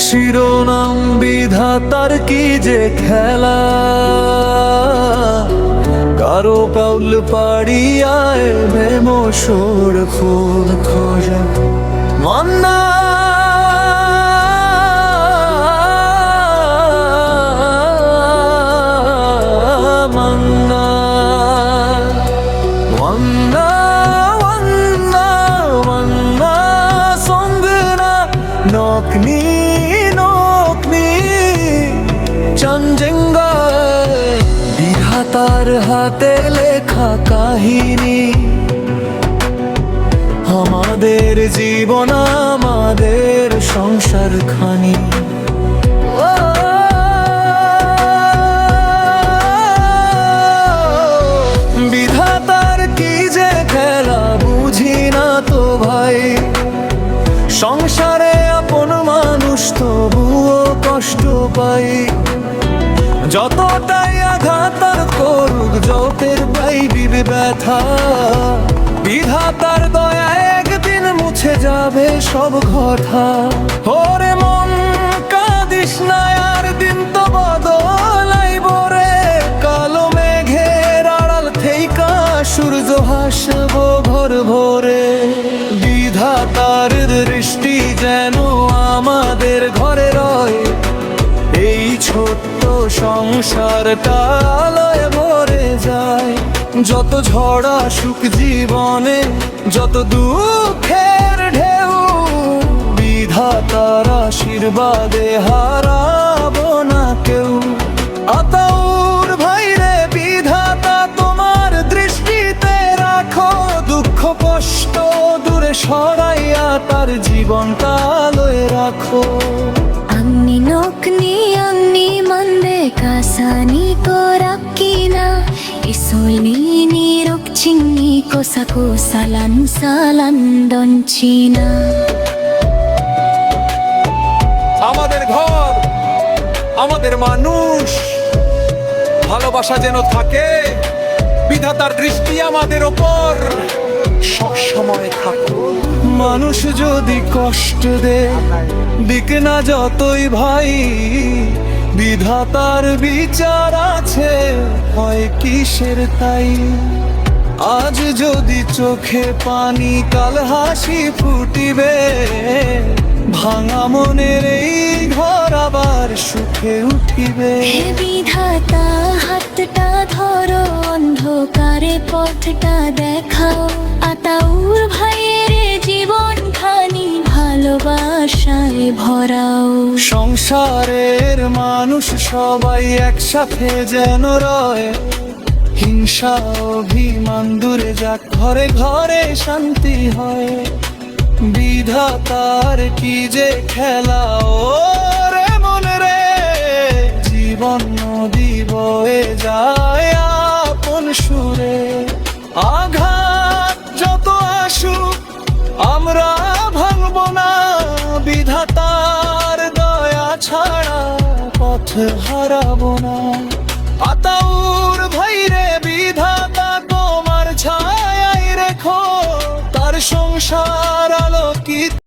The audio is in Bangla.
শিরোনাম বিধাতার কি যে খেলা, কারো কাউল পাড়িয়ায় বেমসুর ফুল খোঁজা মান্না মান্না মান্না মান্না মান্না সঙ্গনা নকনি বিধাতার হাতে লেখা কাহিনী, আমাদের জীবন আমাদের সংসার খানি। বিধাতার কি যে খেলা বুঝি না তো ভাই, সংসারে আপন মানুষ তবুও কষ্ট পাই। যতটাই আঘাত আর করুক যতের পাইবি ব্যথা, বিধাতার দয়া একদিন মুছে যাবে সব কথা। ওরে মন কাঁদিস না, আর দিন তো বদলাইব রে, কালো মেঘের আড়াল থেইকা সূর্য হাসবো ভোর ভোরে। বিধাতার দৃষ্টি যেন আমাদের ঘরে রয়, এই ছোট্ট সংসারটা আলোয় ভরে যায়। যত ঝড় আসুক জীবনে, যত দুঃখের ঢেউ, বিধাতার আশীর্বাদে হারাবো না কেউ। আতাউর ভাইরে বিধাতা তোমার দৃষ্টিতে রাখো, দুঃখ কষ্ট দূরে সরাইয়া তার জীবনটা আলোয় রাখো। Angni nokni angni mande kasani ko rakina, isolini rokchini ko sako salan salan donchina। আমাদের ঘর, আমাদের মানুষ, ভালোবাসা যেন থাকে, বিধাতার দৃষ্টি আমাদের ওপর সবসময় থাকো। মানুষ যদি কষ্ট দেয় দিক না যতই ভাই, বিধাতার বিচার আছে হয় কিসের তাই। আজ যদি চোখে পানি কাল হাসি ফুটিবে, ভাঙা মনের এই ঘর আবার সুখে উঠিবে। হে বিধাতা হাতটা ধরো, অন্ধকারে পথটা দেখাও, আতাউর ভাইয়ের জীবন খানি ভালোবাসায় ভরাও। সংসারের মানুষ সবাই একসাথে যেন রয়, হিংসা অভিমান দূরে যাক, ঘরে ঘরে শান্তি হয়। বিধাতার কি যে খেলা ওরে মনে রে, জীবন নদী বয়ে যায় আপন সুরে। আঘাত যত আসুক আমরা ভাঙব না, বিধাতার দয়া ছাড়া পথ হারাবো না। আতাউর ভাইরে বিধাতা তোমার ছায়ায় রেখো, তার সংসার আলোকিত।